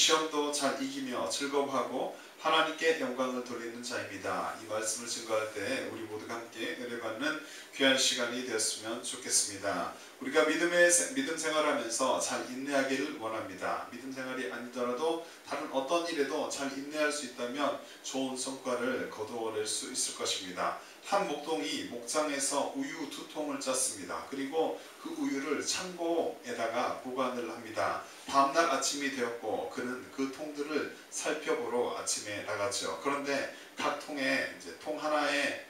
시험도 잘 이기며 즐거워하고 하나님께 영광을 돌리는 자입니다. 이 말씀을 증거할 때 우리 모두가 함께 은혜받는 귀한 시간이 되었으면 좋겠습니다. 우리가 믿음 생활하면서 잘 인내하기를 원합니다. 믿음 생활이 아니더라도 다른 어떤 일에도 잘 인내할 수 있다면 좋은 성과를 거두어낼 수 있을 것입니다. 한 목동이 목장에서 우유 2통을 짰습니다. 그리고 그 우유를 창고에다가 보관을 합니다. 다음날 아침이 되었고 그는 그 통들을 살펴보러 아침에 나갔죠. 그런데 각 통에 이제 통 하나에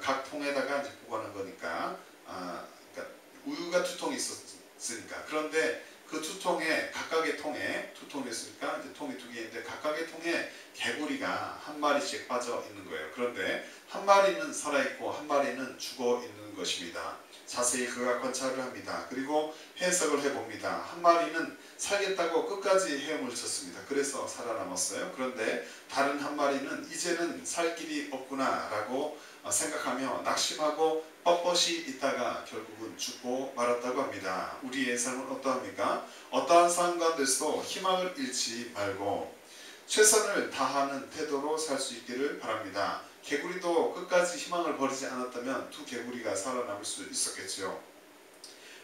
각 통에다가 이제 보관한 거니까 그러니까 우유가 2통이 있었으니까. 그런데 그 2통에 각각의 통에 2통이었으니까 이제 통이 2개인데 각각의 통에 개구리가 한 마리씩 빠져 있는 거예요. 그런데 한 마리는 살아있고 한 마리는 죽어 있는 것입니다. 자세히 그가 관찰을 합니다. 그리고 해석을 해봅니다. 한 마리는 살겠다고 끝까지 헤엄을 쳤습니다. 그래서 살아남았어요. 그런데 다른 한 마리는 이제는 살 길이 없구나 라고 생각하며 낙심하고 뻣뻣이 있다가 결국은 죽고 말았다고 합니다. 우리의 삶은 어떠합니까? 어떠한 상황 가운데서도 희망을 잃지 말고 최선을 다하는 태도로 살 수 있기를 바랍니다. 개구리도 끝까지 희망을 버리지 않았다면 두 개구리가 살아남을 수 있었겠죠.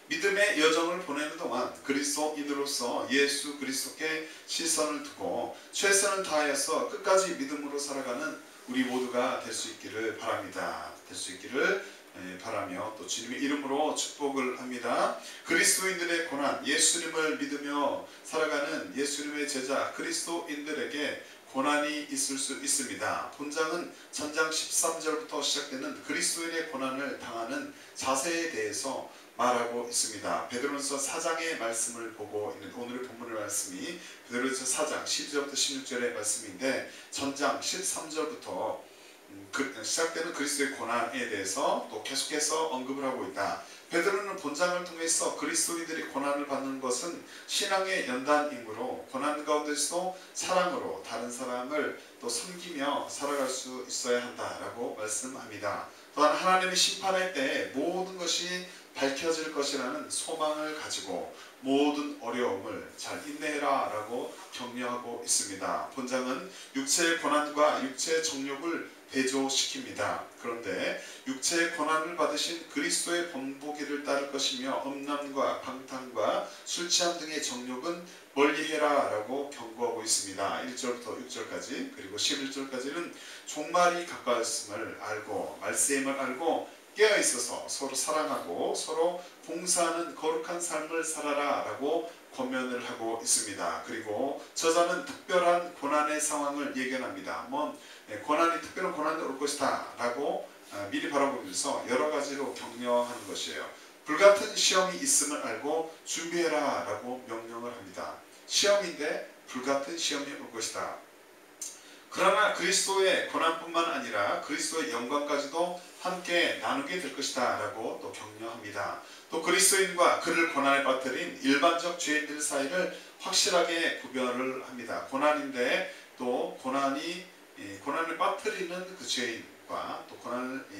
믿음의 여정을 보내는 동안 그리스도인으로서 예수 그리스도께 시선을 두고 최선을 다하여서 끝까지 믿음으로 살아가는 우리 모두가 될 수 있기를 바랍니다. 될 수 있기를 바라며 또 주님의 이름으로 축복을 합니다. 그리스도인들의 고난, 예수님을 믿으며 살아가는 예수님의 제자 그리스도인들에게 고난이 있을 수 있습니다. 본장은 전장 13절부터 시작되는 그리스도인의 고난을 당하는 자세에 대해서 말하고 있습니다. 베드로전서 4장의 말씀을 보고 있는 오늘의 본문의 말씀이 베드로전서 4장 12절부터 16절의 말씀인데 전장 13절부터 시작되는 그리스도의 고난에 대해서 또 계속해서 언급을 하고 있다. 베드로는 본장을 통해서 그리스도인들이 고난을 받는 것은 신앙의 연단이므로 고난 가운데서도 사랑으로 다른 사람을 또 섬기며 살아갈 수 있어야 한다라고 말씀합니다. 또한 하나님의 심판할 때 모든 것이 밝혀질 것이라는 소망을 가지고 모든 어려움을 잘 인내해라 라고 격려하고 있습니다. 본장은 육체의 고난과 육체의 정욕을 대조시킵니다. 그런데 육체의 고난을 받으신 그리스도의 본보기를 따를 것이며 음란과 방탕과 술 취함 등의 정욕은 멀리해라 라고 경고하고 있습니다. 1절부터 6절까지 그리고 11절까지는 종말이 가까웠음을 알고 말세임을 알고 깨어있어서 서로 사랑하고 서로 봉사하는 거룩한 삶을 살아라 라고 권면을 하고 있습니다. 그리고 저자는 특별한 고난의 상황을 예견합니다. 특별한 고난이 올 것이다 라고 미리 바라보면서 여러 가지로 격려하는 것이에요. 불같은 시험이 있음을 알고 준비해라 라고 명령을 합니다. 시험인데 불같은 시험이 올 것이다. 그러나 그리스도의 고난뿐만 아니라 그리스도의 영광까지도 함께 나누게 될 것이다 라고 또 격려합니다. 또 그리스도인과 그를 고난에 빠뜨린 일반적 죄인들 사이를 확실하게 구별을 합니다. 고난인데 또 고난을 빠뜨리는 그 죄인과 또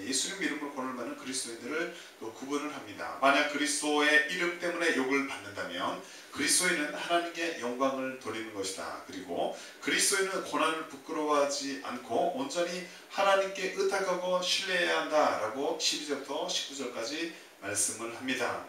예수님 이름으로 고난을 받는 그리스도인들을 또 구분을 합니다. 만약 그리스도의 이름 때문에 욕을 받는다면 그리스도인은 하나님께 영광을 돌리는 것이다. 그리고 그리스도인은 고난을 부끄러워하지 않고 온전히 하나님께 의탁하고 신뢰해야 한다라고 12절부터 19절까지 말씀을 합니다.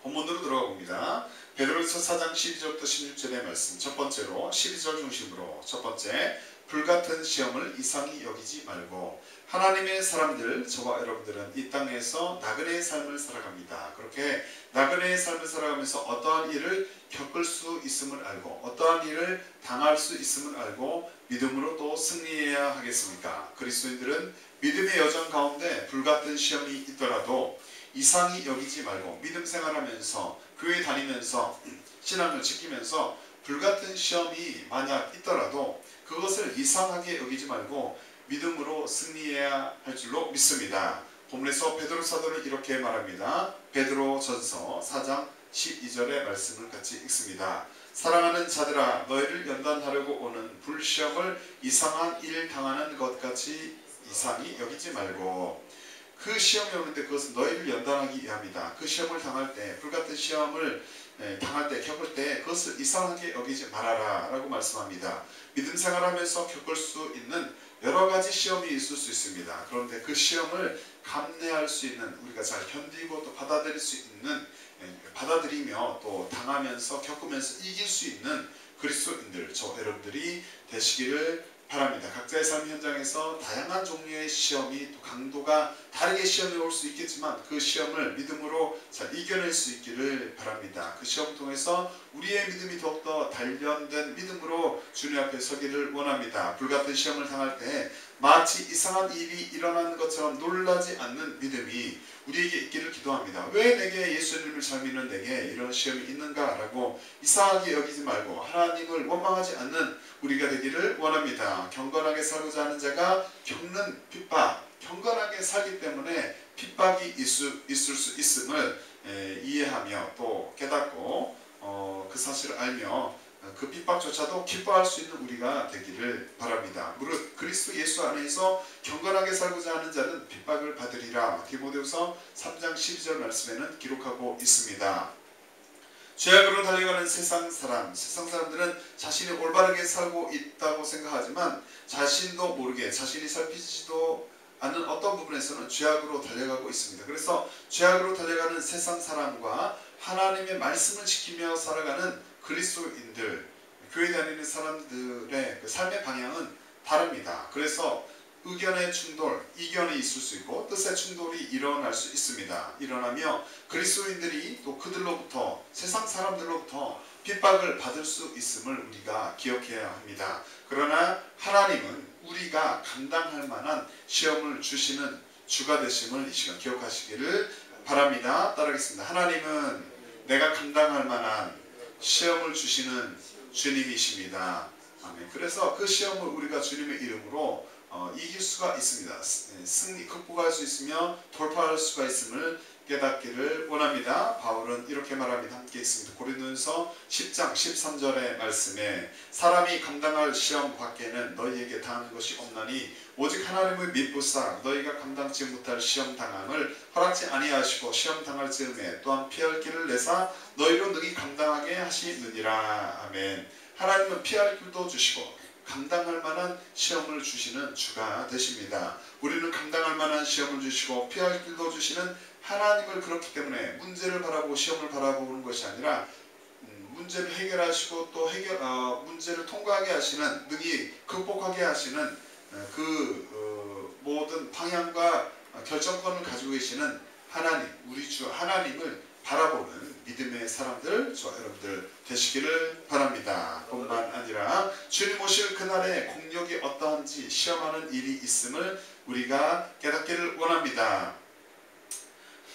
본문으로 들어가 봅니다. 베드로전서 4장 12절부터 16절의 말씀. 첫 번째로 12절 중심으로 첫 번째, 불같은 시험을 이상히 여기지 말고 하나님의 사람들, 저와 여러분들은 이 땅에서 나그네의 삶을 살아갑니다. 그렇게 나그네의 삶을 살아가면서 어떠한 일을 겪을 수 있음을 알고 어떠한 일을 당할 수 있음을 알고 믿음으로 또 승리해야 하겠습니까? 그리스도인들은 믿음의 여정 가운데 불같은 시험이 있더라도 이상히 여기지 말고 믿음 생활하면서 교회 다니면서 신앙을 지키면서 불같은 시험이 만약 있더라도 그것을 이상하게 여기지 말고 믿음으로 승리해야 할 줄로 믿습니다. 본문에서 베드로 사도는 이렇게 말합니다. 베드로전서 4장 12절의 말씀을 같이 읽습니다. 사랑하는 자들아, 너희를 연단하려고 오는 불시험을 이상한 일 당하는 것 같이 이상히 여기지 말고, 그 시험이 오는데 그것은 너희를 연단하기 위함이다. 그 시험을 당할 때, 불같은 시험을 당할 때 겪을 때 그것을 이상하게 여기지 말아라 라고 말씀합니다. 믿음 생활하면서 겪을 수 있는 여러 가지 시험이 있을 수 있습니다. 그런데 그 시험을 감내할 수 있는, 우리가 잘 견디고 또 받아들일 수 있는, 받아들이며 또 당하면서 겪으면서 이길 수 있는 그리스도인들, 저 여러분들이 되시기를 바랍니다. 각자의 삶 현장에서 다양한 종류의 시험이 또 강도가 다르게 시험이 올 수 있겠지만 그 시험을 믿음으로 잘 이겨낼 수 있기를 바랍니다. 그 시험 통해서 우리의 믿음이 더욱더 단련된 믿음으로 주님 앞에 서기를 원합니다. 불같은 시험을 당할 때 마치 이상한 일이 일어나는 것처럼 놀라지 않는 믿음이 우리에게 있기를 기도합니다. 왜 내게, 예수님을 잘 믿는 내게 이런 시험이 있는가 라고 이상하게 여기지 말고 하나님을 원망하지 않는 우리가 되기를 원합니다. 경건하게 살고자 하는 자가 겪는 핍박, 경건하게 살기 때문에 핍박이 있을 수 있음을 이해하며 또 깨닫고 그 사실을 알며 그 핍박조차도 기뻐할 수 있는 우리가 되기를 바랍니다. 무릇 그리스도 예수 안에서 경건하게 살고자 하는 자는 핍박을 받으리라. 디모데후서 3장 12절 말씀에는 기록하고 있습니다. 죄악으로 달려가는 세상 사람들은 자신이 올바르게 살고 있다고 생각하지만 자신도 모르게 자신이 살피지도 않는 어떤 부분에서는 죄악으로 달려가고 있습니다. 그래서 죄악으로 달려가는 세상 사람과 하나님의 말씀을 지키며 살아가는 그리스도인들, 교회 다니는 사람들의 그 삶의 방향은 다릅니다. 그래서 의견의 충돌, 이견이 있을 수 있고 뜻의 충돌이 일어날 수 있습니다. 일어나며 그리스도인들이 또 그들로부터, 세상 사람들로부터 핍박을 받을 수 있음을 우리가 기억해야 합니다. 그러나 하나님은 우리가 감당할 만한 시험을 주시는 주가 되심을 이 시간 기억하시기를 바랍니다. 따르겠습니다. 하나님은 내가 감당할 만한 시험을 주시는 주님이십니다. 아멘. 그래서 그 시험을 우리가 주님의 이름으로 이길 수가 있습니다. 승리, 극복할 수 있으며 돌파할 수가 있음을 깨닫기를 원합니다. 바울은 이렇게 말합니다. 함께 있습니다. 고린도전서 10장 13절의 말씀에 사람이 감당할 시험 밖에는 너희에게 당하는 것이 없나니 오직 하나님을 믿부사 너희가 감당치 못할 시험 당함을 허락지 아니하시고 시험 당할 즈음에 또한 피할 길을 내사 너희로 능히 감당하게 하시느니라. 아멘. 하나님은 피할 길도 주시고 감당할 만한 시험을 주시는 주가 되십니다. 우리는 감당할 만한 시험을 주시고 피할 길도 주시는 하나님을, 그렇기 때문에 문제를 바라보고 시험을 바라보는 것이 아니라 문제를 해결하시고 또 문제를 통과하게 하시는, 능히 극복하게 하시는 모든 방향과 결정권을 가지고 계시는 하나님, 우리 주 하나님을 바라보는 믿음의 사람들, 저 여러분들 되시기를 바랍니다. 뿐만 아니라 주님 오실 그날에 공력이 어떠한지 시험하는 일이 있음을 우리가 깨닫기를 원합니다.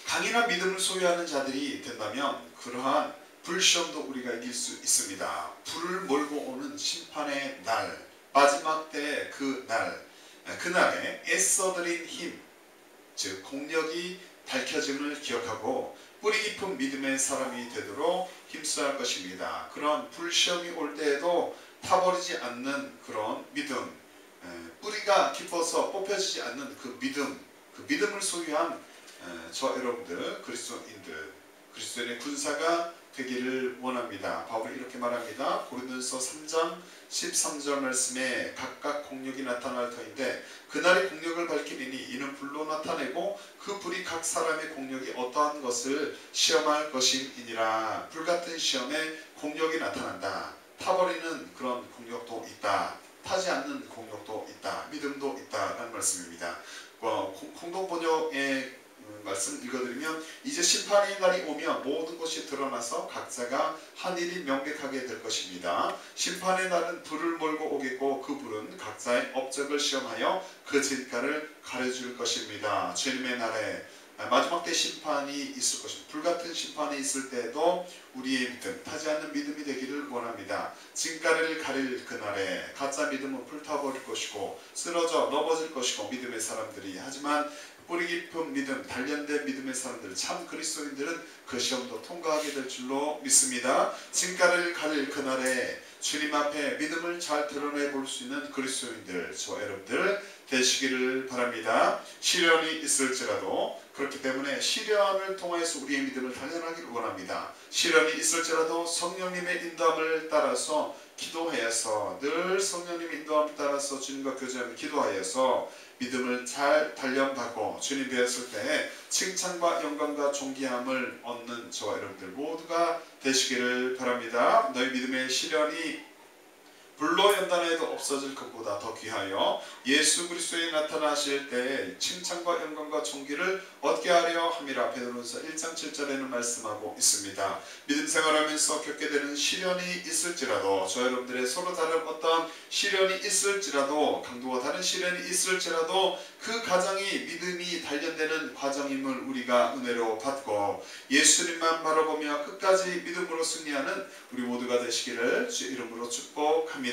강인한 믿음을 소유하는 자들이 된다면 그러한 불시험도 우리가 이길 수 있습니다. 불을 몰고 오는 심판의 날, 마지막 때의 그날에 애써드린 힘, 즉 공력이 밝혀짐을 기억하고 뿌리 깊은 믿음의 사람이 되도록 힘써야 할 것입니다. 그런 불시험이 올 때에도 타버리지 않는 그런 믿음, 뿌리가 깊어서 뽑혀지지 않는 그 믿음을 소유한 저 여러분들, 그리스도인의 군사가 되기를 원합니다. 바울이 이렇게 말합니다. 고린도전서 3장 13절 말씀에 각각 공력이 나타날 터인데 그날이 공력을 밝히리니 이는 불로 나타내고 그 불이 각 사람의 공력이 어떠한 것을 시험할 것임이니라. 불같은 시험에 공력이 나타난다. 타버리는 그런 공력도 있다. 타지 않는 공력도 있다. 믿음도 있다라는 말씀입니다. 공동 번역의 말씀 읽어드리면 이제 심판의 날이 오면 모든 것이 드러나서 각자가 한 일이 명백하게 될 것입니다. 심판의 날은 불을 몰고 오겠고 그 불은 각자의 업적을 시험하여 그 진가를 가려줄 것입니다. 주님의 날에 마지막 때 심판이 있을 것입니다. 불같은 심판이 있을 때에도 우리의 믿음, 타지 않는 믿음이 되기를 원합니다. 진가를 가릴 그날에 가짜 믿음은 불타버릴 것이고 쓰러져 넘어질 것이고 믿음의 사람들이, 하지만 뿌리 깊은 믿음, 단련된 믿음의 사람들, 참 그리스도인들은 그 시험도 통과하게 될 줄로 믿습니다. 진가를 가릴 그날에 주님 앞에 믿음을 잘 드러내 볼 수 있는 그리스도인들, 저와 여러분들 되시기를 바랍니다. 시련이 있을지라도, 그렇기 때문에 시련을 통해서 우리의 믿음을 단련하기를 원합니다. 시련이 있을지라도 성령님의 인도함을 따라서 기도하여서, 늘 성령님의 인도함을 따라서 주님과 교제하며 기도하여서 믿음을 잘 단련받고 주님 뵈었을 때 칭찬과 영광과 존귀함을 얻는 저와 여러분들 모두가 되시기를 바랍니다. 너희 믿음의 시련이 불로 연단해도 없어질 것보다 더 귀하여 예수 그리스도에 나타나실 때 칭찬과 영광과 존귀를 얻게 하려 함이라 베드로전서 1장 7절에는 말씀하고 있습니다. 믿음 생활하면서 겪게 되는 시련이 있을지라도, 저 여러분들의 서로 다른 어떤 시련이 있을지라도, 강도와 다른 시련이 있을지라도 그 과정이 믿음이 단련되는 과정임을 우리가 은혜로 받고 예수님만 바라보며 끝까지 믿음으로 승리하는 우리 모두가 되시기를 주 이름으로 축복합니다.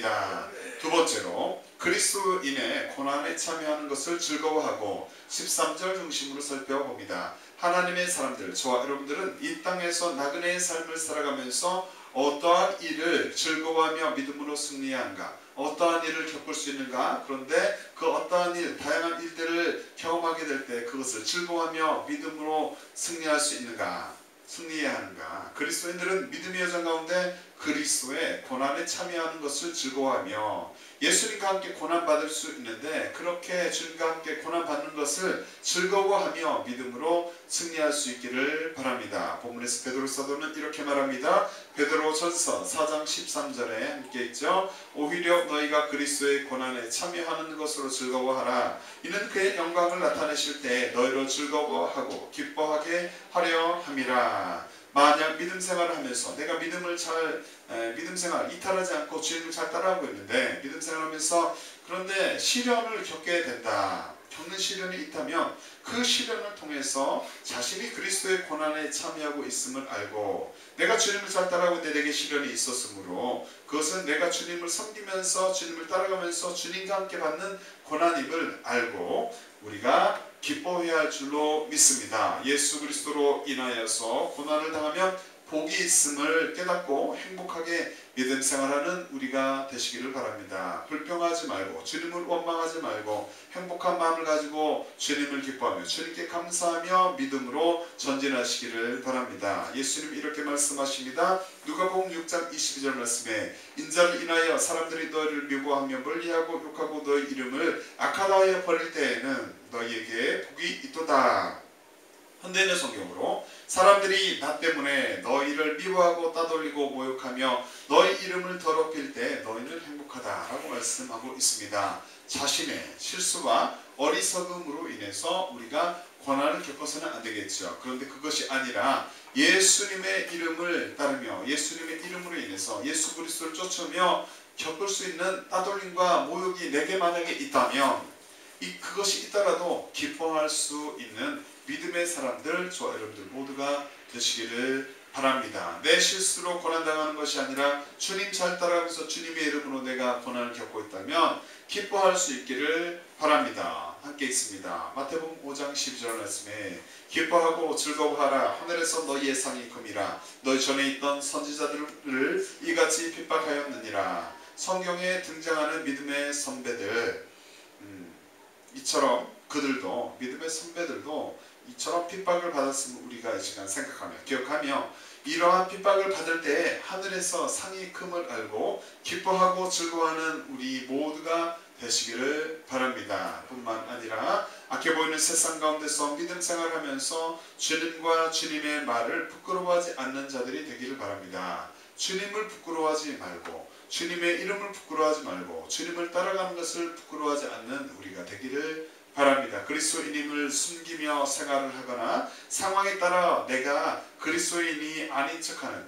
두 번째로, 그리스도인의 고난에 참여하는 것을 즐거워하고 13절 중심으로 살펴봅니다. 하나님의 사람들, 저와 여러분들은 이 땅에서 나그네의 삶을 살아가면서 어떠한 일을 즐거워하며 믿음으로 승리하는가, 어떠한 일을 겪을 수 있는가, 그런데 그 어떠한 일, 다양한 일들을 경험하게 될 때 그것을 즐거워하며 믿음으로 승리할 수 있는가, 승리해야 하는가. 그리스도인들은 믿음의 여정 가운데 그리스도의 고난에 참여하는 것을 즐거워하며, 예수님과 함께 고난받을 수 있는데 그렇게 주님과 함께 고난받는 것을 즐거워하며 믿음으로 승리할 수 있기를 바랍니다. 본문에서 베드로 사도는 이렇게 말합니다. 베드로전서 4장 13절에 함께 있죠. 오히려 너희가 그리스도의 고난에 참여하는 것으로 즐거워하라. 이는 그의 영광을 나타내실 때 너희로 즐거워하고 기뻐하게 하려 함이라. 만약 믿음 생활을 하면서 내가 믿음 생활 이탈하지 않고 주님을 잘 따라하고 있는데, 믿음 생활하면서 그런데 시련을 겪게 된다, 겪는 시련이 있다면 그 시련을 통해서 자신이 그리스도의 고난에 참여하고 있음을 알고, 내가 주님을 잘 따라하고 있는데 내게 시련이 있었으므로 그것은 내가 주님을 섬기면서 주님을 따라가면서 주님과 함께 받는 고난임을 알고 우리가 기뻐해야 할 줄로 믿습니다. 예수 그리스도로 인하여서 고난을 당하면 복이 있음을 깨닫고 행복하게 믿음 생활하는 우리가 되시기를 바랍니다. 불평하지 말고 주님을 원망하지 말고 행복한 마음을 가지고 주님을 기뻐하며 주님께 감사하며 믿음으로 전진하시기를 바랍니다. 예수님 이렇게 말씀하십니다. 누가복음 6장 22절 말씀에 인자를 인하여 사람들이 너희를 미워하며 멀리하고 욕하고 너희 이름을 악하다하여 버릴 때에는 너희에게 복이 있도다. 현대인의 성경으로 사람들이 나 때문에 너희를 미워하고 따돌리고 모욕하며 너희 이름을 더럽힐 때 너희는 행복하다라고 말씀하고 있습니다. 자신의 실수와 어리석음으로 인해서 우리가 고난을 겪어서는 안 되겠죠. 그런데 그것이 아니라 예수님의 이름을 따르며 예수님의 이름으로 인해서 예수 그리스도를 쫓으며 겪을 수 있는 따돌림과 모욕이 내게 만약에 있다면 그것이 있더라도 기뻐할 수 있는 믿음의 사람들, 저와 여러분들 모두가 되시기를 바랍니다. 내 실수로 고난당하는 것이 아니라 주님 잘 따라가면서 주님의 이름으로 내가 고난을 겪고 있다면 기뻐할 수 있기를 바랍니다. 함께 있습니다. 마태복음 5장 12절 말씀에 기뻐하고 즐거워하라. 하늘에서 너희의 상이 금이라. 너희 전에 있던 선지자들을 이같이 핍박하였느니라. 성경에 등장하는 믿음의 선배들, 이처럼 그들도, 믿음의 선배들도 이처럼 핍박을 받았음을 우리가 이 시간 생각하며 기억하며 이러한 핍박을 받을 때 하늘에서 상이 큼을 알고 기뻐하고 즐거워하는 우리 모두가 되시기를 바랍니다. 뿐만 아니라 악해 보이는 세상 가운데서 믿음 생활하면서 주님과 주님의 말을 부끄러워하지 않는 자들이 되기를 바랍니다. 주님을 부끄러워하지 말고 주님의 이름을 부끄러워하지 말고 주님을 따라가는 것을 부끄러워하지 않는 우리가 되기를 바랍니다. 그리스도인임을 숨기며 생활을 하거나 상황에 따라 내가 그리스도인이 아닌 척하는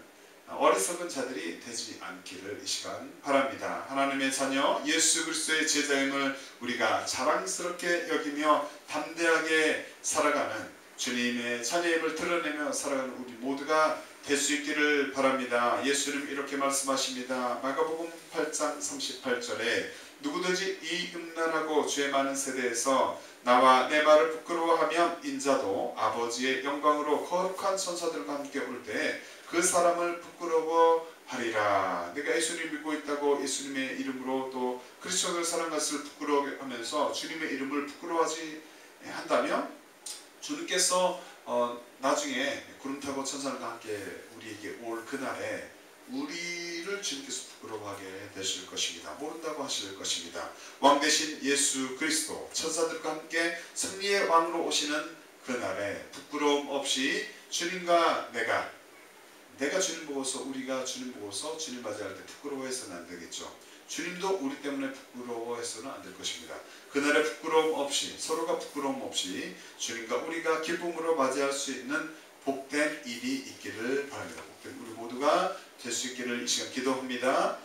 어리석은 자들이 되지 않기를 이 시간 바랍니다. 하나님의 자녀 예수 그리스도의 제자임을 우리가 자랑스럽게 여기며 담대하게 살아가는 주님의 자녀임을 드러내며 살아가는 우리 모두가 될 수 있기를 바랍니다. 예수님 이렇게 말씀하십니다. 마가복음 8장 38절에 누구든지 이 음란하고 죄 많은 세대에서 나와 내 말을 부끄러워하면 인자도 아버지의 영광으로 거룩한 천사들과 함께 올 때 그 사람을 부끄러워하리라. 내가 예수님 믿고 있다고 예수님의 이름으로 또 그리스도를 사랑하는 것을 부끄러워하면서 주님의 이름을 부끄러워하지 한다면 주님께서 나중에 구름 타고 천사들과 함께 우리에게 올 그날에 우리를 주님께서 부끄러워하게 되실 것입니다. 모른다고 하실 것입니다. 왕 대신 예수 그리스도 천사들과 함께 승리의 왕으로 오시는 그날에 부끄러움 없이 주님과 내가 주님 보고서 우리가 주님 보고서 주님 맞이할 때 부끄러워해서는 안 되겠죠. 주님도 우리 때문에 부끄러워해서는 안 될 것입니다. 그날에 부끄러움 없이 서로가 부끄러움 없이 주님과 우리가 기쁨으로 맞이할 수 있는 복된 일이 있기를 바랍니다. 복된 우리 모두가 될 수 있기를 이 시간 기도합니다.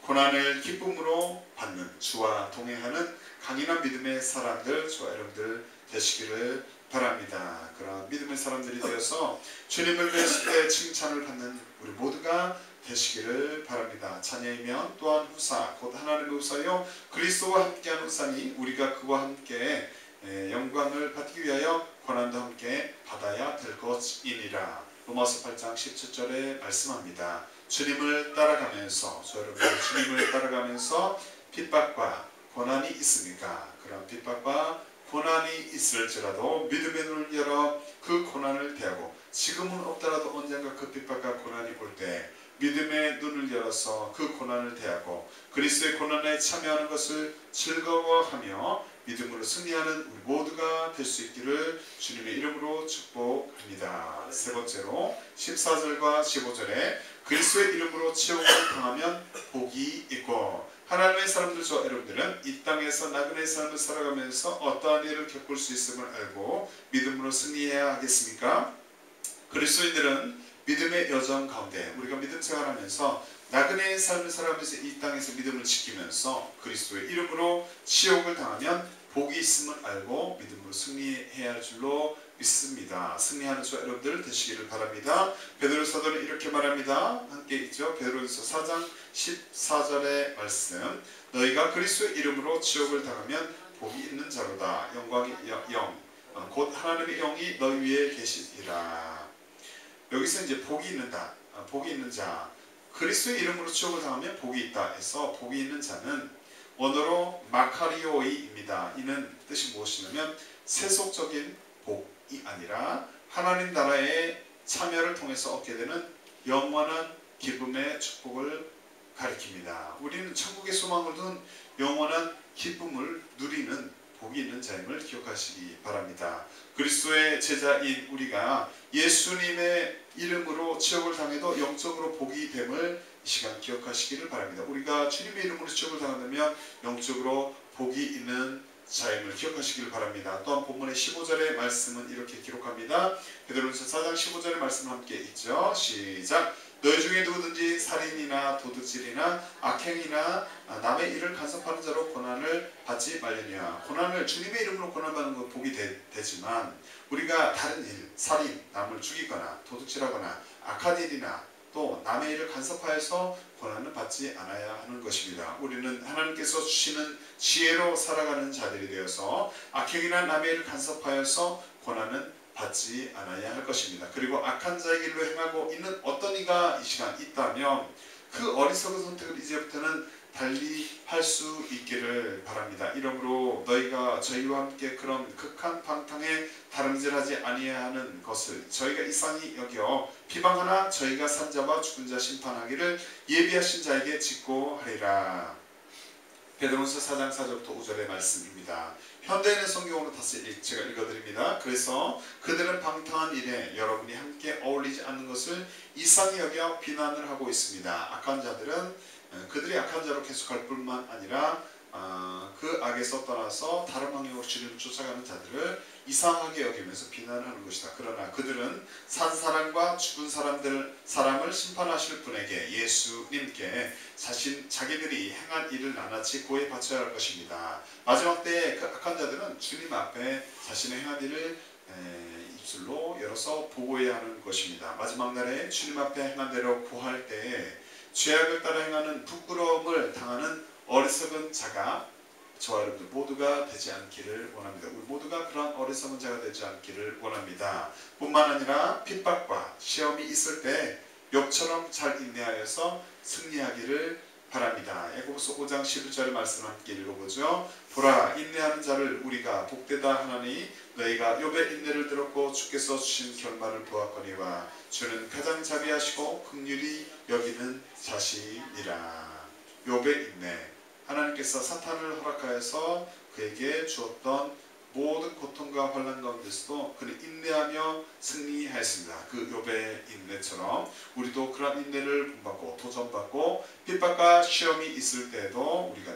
고난을 기쁨으로 받는 주와 동행하는 강인한 믿음의 사람들 저와 여러분들 되시기를 바랍니다. 그런 믿음의 사람들이 되어서 주님을 뵀을 때 칭찬을 받는 우리 모두가 되시기를 바랍니다. 자녀이면 또한 후사 곧 하나님의 후사요 그리스도와 함께하는 후사니 우리가 그와 함께 영광을 받기 위하여 고난도 함께 받아야 될 것이니라. 로마서 8장 17절에 말씀합니다. 주님을 따라가면서 저 여러분 주님을 따라가면서 핍박과 고난이 있습니까? 그런 핍박과 고난이 있을지라도 믿음의 눈을 열어 그 고난을 대하고 지금은 없더라도 언젠가 그 핍박과 고난이 올 때 믿음의 눈을 열어서 그 고난을 대하고 그리스도의 고난에 참여하는 것을 즐거워하며 믿음으로 승리하는 우리 모두가 될 수 있기를 주님의 이름으로 축복합니다. 세 번째로 14절과 15절에 그리스도의 이름으로 치욕을 당하면 복이 있고 하나님의 사람들 저 여러분들은 이 땅에서 나그네의 삶을 살아가면서 어떠한 일을 겪을 수 있음을 알고 믿음으로 승리해야 하겠습니까? 그리스도인들은 믿음의 여정 가운데 우리가 믿음 생활하면서 나그네의 삶을 살아가면서 이 땅에서 믿음을 지키면서 그리스도의 이름으로 치욕을 당하면 복이 있음을 알고 믿음으로 승리해야 할 줄로 믿습니다. 승리하는 저 여러분들 되시기를 바랍니다. 베드로 사도는 이렇게 말합니다. 함께 있죠. 베드로서 4장 14절의 말씀 너희가 그리스도의 이름으로 치욕을 당하면 복이 있는 자로다. 영광의 영 곧 하나님의 영이 너희 위에 계시리라. 여기서 이제 복이 있는다. 복이 있는 자 그리스도의 이름으로 치욕을 당하면 복이 있다 해서 복이 있는 자는 원어로 마카리오이입니다. 이는 뜻이 무엇이냐면 세속적인 복이 아니라 하나님 나라의 참여를 통해서 얻게 되는 영원한 기쁨의 축복을 가리킵니다. 우리는 천국의 소망을 둔 영원한 기쁨을 누리는 복이 있는 자임을 기억하시기 바랍니다. 그리스도의 제자인 우리가 예수님의 이름으로 치욕을 당해도 영적으로 복이 됨을 이 시간 기억하시기를 바랍니다. 우리가 주님의 이름으로 치욕을 당한다면 영적으로 복이 있는 자임을 기억하시기를 바랍니다. 또한 본문의 15절의 말씀은 이렇게 기록합니다. 베드로전서 4장 15절의 말씀 함께 있죠. 시작. 너희 중에 누구든지 살인이나 도둑질이나 악행이나 남의 일을 간섭하는 자로 고난을 받지 말려니와. 고난을 주님의 이름으로 고난받는 건 복이 되지만 우리가 다른 일, 살인, 남을 죽이거나 도둑질하거나 악한 일이나 또 남의 일을 간섭하여서 고난을 받지 않아야 하는 것입니다. 우리는 하나님께서 주시는 지혜로 살아가는 자들이 되어서 악행이나 남의 일을 간섭하여서 고난은 받지 않아야 할 것입니다. 그리고 악한 자의 길로 행하고 있는 어떤 이가 이 시간 있다면 그 어리석은 선택을 이제부터는 달리 할 수 있기를 바랍니다. 이러므로 너희가 저희와 함께 그런 극한 방탕에 다름질하지 아니하는 것을 저희가 이상히 여겨 비방하나 저희가 산자와 죽은 자 심판하기를 예비하신 자에게 직고하리라. 베드로전서 4장 4절부터 5절의 말씀입니다. 현대인의 성경으로 다시 제가 읽어드립니다. 그래서 그들은 방탕한 일에 여러분이 함께 어울리지 않는 것을 이상히 여겨 비난을 하고 있습니다. 악한 자들은 그들이 악한 자로 계속할 뿐만 아니라 그 악에서 떠나서 다른 방향으로 주님을 쫓아가는 자들을 이상하게 여기면서 비난을 하는 것이다. 그러나 그들은 산 사람과 죽은 사람을 심판하실 분에게 예수님께 자기들이 행한 일을 낱낱이 고해 바쳐야 할 것입니다. 마지막 때에 그 악한 자들은 주님 앞에 자신의 행한 일을 입술로 열어서 보고해야 하는 것입니다. 마지막 날에 주님 앞에 행한 대로 구할 때에 죄악을 따라 행하는 부끄러움을 당하는 어리석은 자가 저와 여러분들 모두가 되지 않기를 원합니다. 우리 모두가 그런 어리석은 자가 되지 않기를 원합니다. 뿐만 아니라 핍박과 시험이 있을 때 욥처럼 잘 인내하여서 승리하기를 바랍니다. 야고보서 5장 11절의 말씀 함께 읽어보죠. 보라, 인내하는 자를 우리가 복되다 하나니 너희가 욥의 인내를 들었고 주께서 주신 결말을 보았거니와 주는 가장 자비하시고 긍휼히 여기는 자시니라. 욥의 인내, 하나님께서 사탄을 허락하여서 그에게 주었던 모든 고통과 환난 가운데서도 그는 인내하며 승리하였습니다. 그 욥의 인내처럼 우리도 그런 인내를 본받고 도전받고 핍박과 시험이 있을 때에도 우리가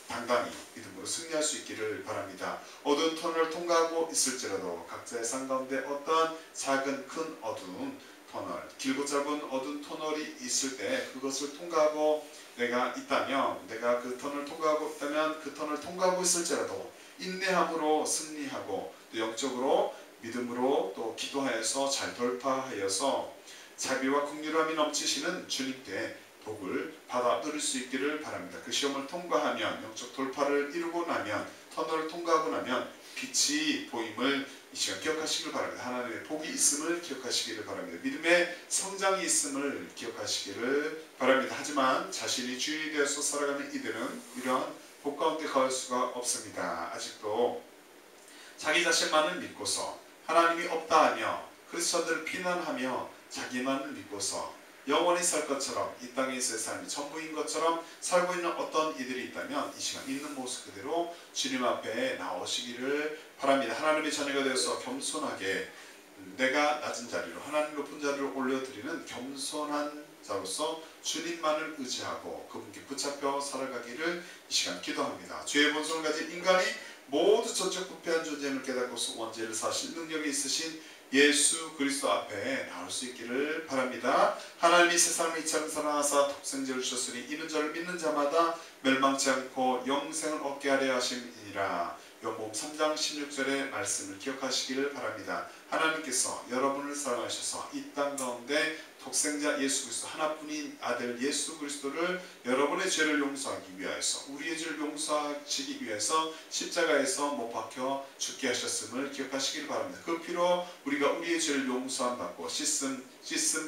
당당히 믿음으로 승리할 수 있기를 바랍니다. 어두운 터널을 통과하고 있을지라도 각자의 삶 가운데 어떠한 작은 큰 어두운 터널, 길고 짧은 어두운 터널이 있을 때 그것을 통과하고 내가 있다면, 내가 그 터널을 통과하고 있다면 그 터널을 통과하고 있을지라도 인내함으로 승리하고 또 영적으로 믿음으로 또 기도하여서 잘 돌파하여서 자비와 긍휼함이 넘치시는 주님께 복을 받아 누릴 수 있기를 바랍니다. 그 시험을 통과하면, 영적 돌파를 이루고 나면, 터널을 통과하고 나면 빛이 보임을 이 시간 기억하시길 바랍니다. 하나님의 복이 있음을 기억하시기를 바랍니다. 믿음의 성장이 있음을 기억하시기를 바랍니다. 하지만 자신이 주인이 되어서 살아가는 이들은 이러한 복 가운데 거할 수가 없습니다. 아직도 자기 자신만을 믿고서 하나님이 없다 하며 크리스천들을 비난하며 자기만을 믿고서 영원히 살 것처럼 이 땅에 있어의 삶이 전부인 것처럼 살고 있는 어떤 이들이 있다면 이 시간 있는 모습 그대로 주님 앞에 나오시기를 바랍니다. 하나님의 자녀가 되어서 겸손하게 내가 낮은 자리로 하나님 높은 자리로 올려드리는 겸손한 자로서 주님만을 의지하고 그분께 붙잡혀 살아가기를 이 시간 기도합니다. 죄의 본성을 가진 인간이 모두 전적 부패한 존재임을 깨닫고서 원죄를 사실 능력이 있으신 예수 그리스도 앞에 나올 수 있기를 바랍니다. 하나님이 세상을 이처럼 사랑하사 독생자를 주셨으니 이는 저를 믿는 자마다 멸망치 않고 영생을 얻게 하려 하심이니라. 요한복음 3장 16절의 말씀을 기억하시기를 바랍니다. 하나님께서 여러분을 사랑하셔서 이 땅 가운데 독생자 예수 그리스도 하나뿐인 아들 예수 그리스도를 여러분의 죄를 용서하기 위하여서 우리의 죄를 용서하시기 위해서 십자가에서 못 박혀 죽게 하셨음을 기억하시길 바랍니다. 그 피로 우리가 우리의 죄를 용서함 받고 씻음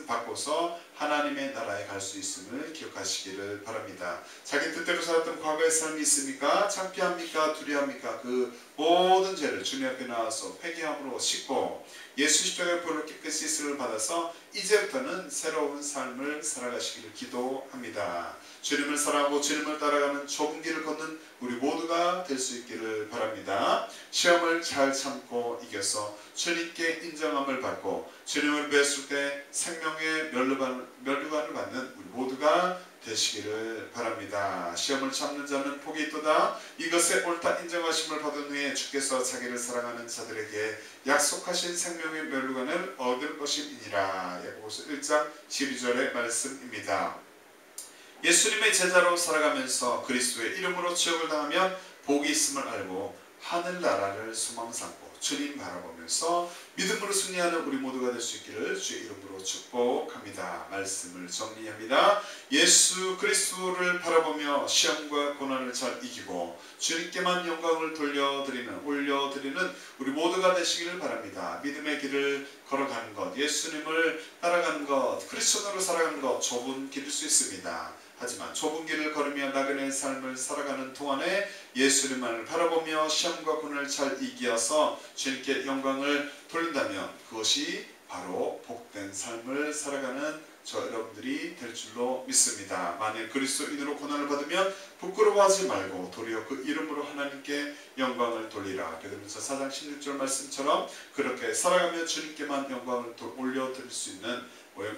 받고서 하나님의 나라에 갈 수 있음을 기억하시기를 바랍니다. 자기 뜻대로 살았던 과거의 삶이 있습니까? 창피합니까? 두려워합니까? 그 모든 죄를 주님 앞에 나와서 회개함으로 씻고 예수 십자가의 보혈로 깨끗이 씻음을 받아서 이제부터는 새로운 삶을 살아가시기를 기도합니다. 주님을 사랑하고 주님을 따라가는 좁은 길을 걷는 우리 모두가 될 수 있기를 바랍니다. 시험을 잘 참고 이겨서 주님께 인정함을 받고 주님을 뵀을 때 생명의 면류관을 받는 우리 모두가 되시기를 바랍니다. 시험을 참는 자는 복이 있도다. 이것에 옳다 인정하심을 받은 후에 주께서 자기를 사랑하는 자들에게 약속하신 생명의 면류관을 얻을 것임이니라. 야고보서 1장 12절의 말씀입니다. 예수님의 제자로 살아가면서 그리스도의 이름으로 지옥을 당하면 복이 있음을 알고 하늘나라를 소망 삼고 주님 바라보면서 믿음으로 승리하는 우리 모두가 될 수 있기를 주의 이름으로 축복합니다. 말씀을 정리합니다. 예수 그리스도를 바라보며 시험과 고난을 잘 이기고 주님께만 영광을 올려드리는 우리 모두가 되시기를 바랍니다. 믿음의 길을 걸어가는 것, 예수님을 따라가는 것, 크리스천으로 살아가는 것 좁은 길일 수 있습니다. 하지만 좁은 길을 걸으며 나그네의 삶을 살아가는 동안에 예수님을 바라보며 시험과 고난을 잘 이겨서 주님께 영광을 돌린다면 그것이 바로 복된 삶을 살아가는 저 여러분들이 될 줄로 믿습니다. 만일 그리스도인으로 고난을 받으면 부끄러워하지 말고 도리어 그 이름으로 하나님께 영광을 돌리라. 베드로전서 4장 16절 말씀처럼 그렇게 살아가며 주님께만 영광을 올려드릴 수 있는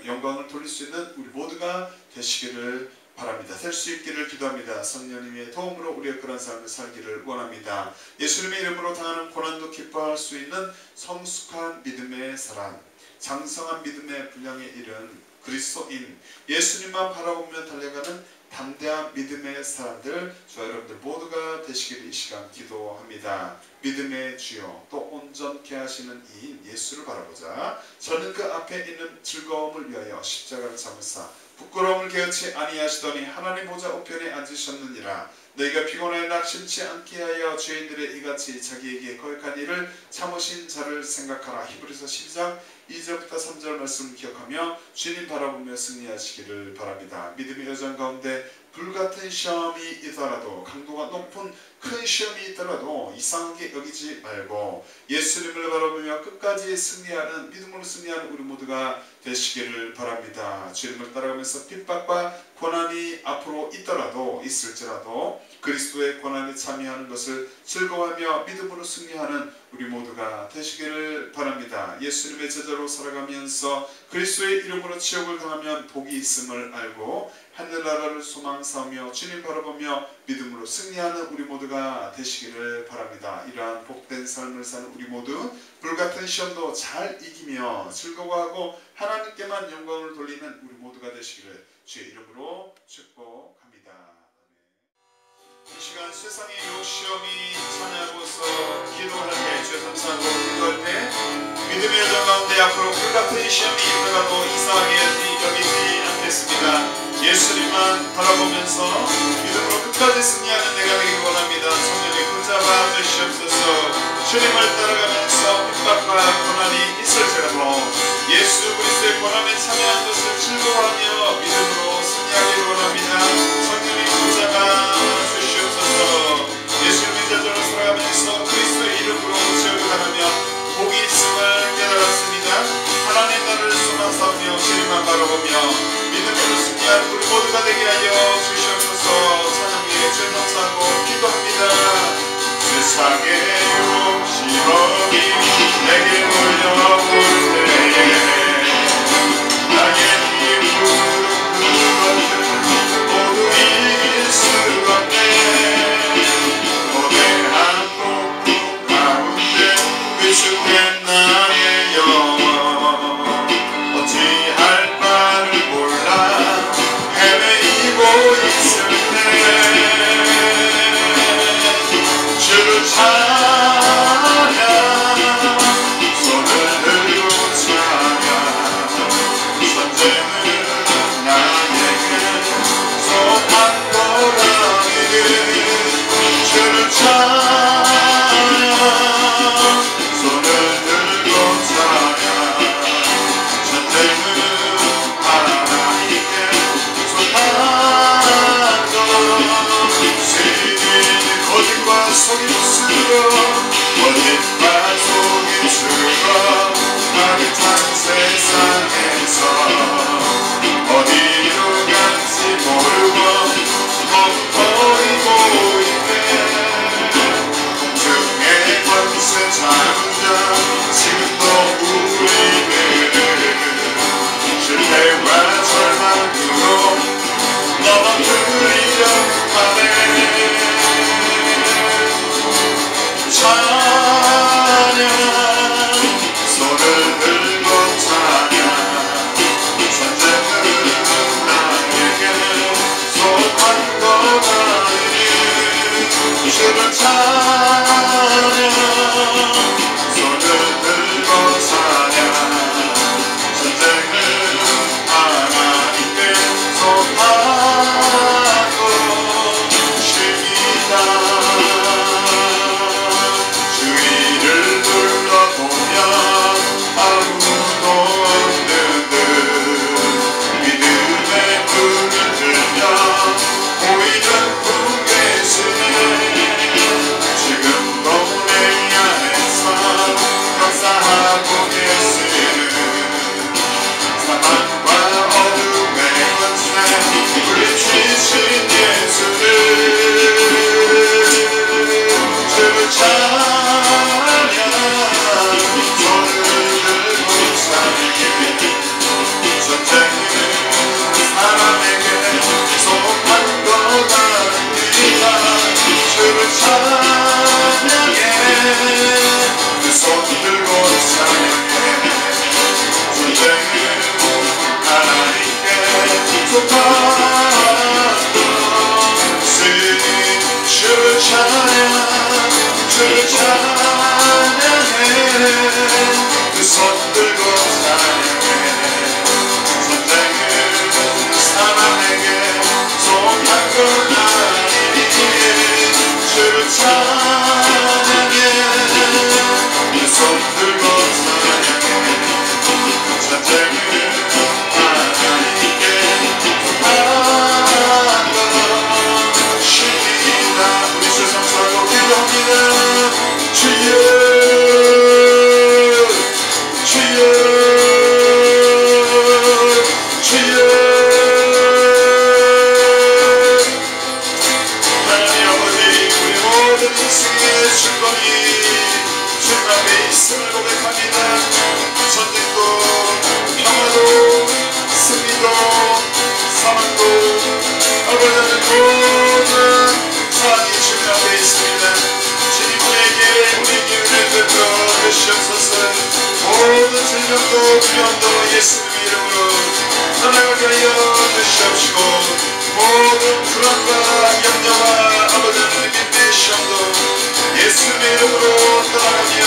영광을 돌릴 수 있는 우리 모두가 되시기를 바랍니다. 될 수 있기를 기도합니다. 성령님의 도움으로 우리의 그런 삶을 살기를 원합니다. 예수님의 이름으로 당하는 고난도 기뻐할 수 있는 성숙한 믿음의 사람, 장성한 믿음의 분량에 이른 그리스도인, 예수님만 바라보며 달려가는 담대한 믿음의 사람들, 저와 여러분들 모두가 되시기를 이 시간 기도합니다. 믿음의 주여, 또 온전케 하시는 이인 예수를 바라보자. 저는 그 앞에 있는 즐거움을 위하여 십자가를 참으사 부끄러움을 개의치 아니하시더니 하나님 보좌 우편에 앉으셨느니라. 너희가 피곤하여 낙심치 않게 하여 죄인들의 이같이 자기에게 거역한 일을 참으신 자를 생각하라. 히브리서 12장 2절부터 3절 말씀 기억하며 주님 바라보며 승리하시기를 바랍니다. 믿음의 여정 가운데 불같은 시험이 있더라도, 강도가 높은 큰 시험이 있더라도 이상하게 여기지 말고 예수님을 바라보며 끝까지 승리하는, 믿음으로 승리하는 우리 모두가 되시기를 바랍니다. 주님을 따라가면서 핍박과 고난이 앞으로 있더라도, 있을지라도 그리스도의 고난에 참여하는 것을 즐거워하며 믿음으로 승리하는 우리 모두가 되시기를 바랍니다. 예수님의 제자로 살아가면서 그리스도의 이름으로 지옥을 당하면 복이 있음을 알고 하늘나라를 소망 삼으며 주님 바라보며 믿음으로 승리하는 우리 모두가 되시기를 바랍니다. 이러한 복된 삶을 사는 우리 모두 불같은 시험도 잘 이기며 즐거워하고 하나님께만 영광을 돌리는 우리 모두가 되시기를 주의 이름으로 축복합니다. 이 시간 세상의 요 시험이 찬양하고서 기도할 때, 주여 감사하고 기도할 때 믿음의 여정 가운데 앞으로 불같은 시험이 있더라도 이상하게 여기지 않겠습니다. 예수님만 바라보면서 믿음으로 끝까지 승리하는 내가 되기를 원합니다. 성령의 붙잡아 주시옵소서. 주님을 따라가면서 핍박과 고난이 있을지라도 예수 그리스도의 고난에 참여한 것을 즐거워하며 믿음으로 승리하기를 원합니다. 성령의 붙잡아 주시옵소서. 예수님의 제자로 살아가면서 그리스도의 이름으로 지옥을 당하며 복이 있음을 깨달았습니다. 하나님 나라를 소망 삼으며 주님만 바라보며 믿음으로 승리한 우리 모두가 되게 하여 주시옵소서. 찬양에 주 감사하고 기도합니다. 세상의 유혹 시험이 내게 몰려올 때에 나의 힘으로 그것을 모두 이길 수 없네. 거대한 폭풍 가운데 위축된 나의 영혼 어찌할 바를 몰라 헤매이고 있을 때 주를 찬양, 손을 들고 찬양. 전쟁은 나에게 속한 거라니. 주를 찬양, 손을 들고 찬양. 전쟁은 하나님께 속한 것. 거짓과 속임수로, 거짓과 속임수로 가득한 세상에서 어디로 갈지 모르고 멍멍이고 있네. 중의 권세 잡은 자 지금도 우리들을 실패와 절망으로 넘어뜨리려 하네. 찬양, 손을 들고 찬양. 전쟁은 나에게 속한 것 아니. 주를 찬양, 손을 들고 찬양. 전쟁은 하나님께 속한 것입니다. 주위를 둘러보면 아무도 없는 듯 믿음의 불을 들며 보이는 분 계시네. 지금도 내 안에 예수를 찬양해 두 손 들고 찬양해 선생을 사람에게 소망을 하니 주를 찬양해 두 손 들고 찬양해 선생을 하나님께 소망하시리라 우리 세상 살고 기도합니다 주여 주여 주여 하나님 아버지 우리 모든 인생의 주권이 주 앞에 있음을 고백합니다 전쟁도 평화도 승리도 사망도 아버지는 모든 사안이 주님 앞에 있습니다 주님 우리에게 은혜를 베풀어 주시옵소서 모든 질병도 두려움도 예수님 이름으로 떠나가게 하여 주시옵시고 모든 불안과 염려와 아버지는 믿음의 시험도 예수님 이름으로 떠나가며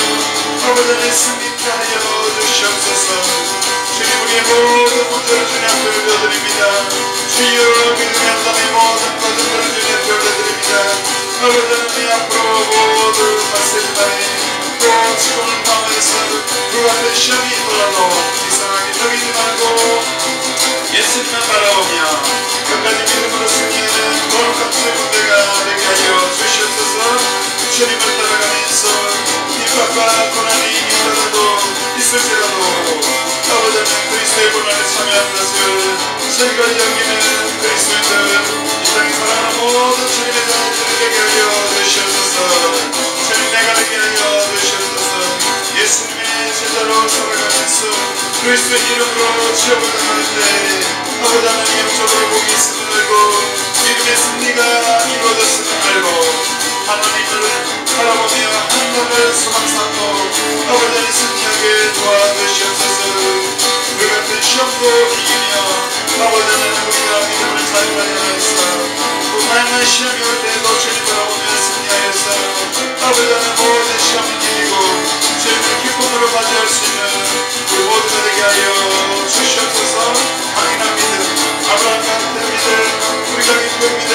아버지는 승리케 하여 주시옵소서 주님 우리의 모든 문제를 주님 앞에 올려드립니다 주여 믿음의 한 담의 모든 것들을 주님 앞에 올려드립니다 아버지는 이 앞으로 모든 말씀만에 또 지금을 방해해서 그 앞에 시험이 있더라도 이상하게 여기지 말고 예수님만 바라오며 끝까지 믿음으로 승리하는 거룩한 문제가 되게 하여 주시옵소서 주님을 따라가면서 핍박과 고난이 있더라도 있을지라도 아버지는 그리스도의 고난에 참여한 것을 저희가 여기는 그리스도인들 이 땅에 살아가는 모든 주님의 자녀들을 되게 하여 주시옵소서 주님 내가 되게 하여 주시옵소서 예수님의 제자로 살아가면서 그리스도의 이름으로 지옥을 가는데 아버지 하나님 영적으로 복이 있음을 알고 믿음의 승리가 이루어졌음을 알고 하나님을 바라보며 하나님을 소망 삼고 아버지 하나님 승리하게 도와주시옵소서 그 같은 시험도 이기며 아버지 하나님 우리가 믿음을 자유하여 하였사 또 다양한 시험이 올 때에도 주님 바라보며 승리하였사 아버지 하나님 모든 시험을 이기고 주님을 기쁨으로 맞이할 수 있는 우리 모두가 되게 하여 주시옵소서 강인한 믿음 아브라함 같은 믿음 우리가 기쁨 믿음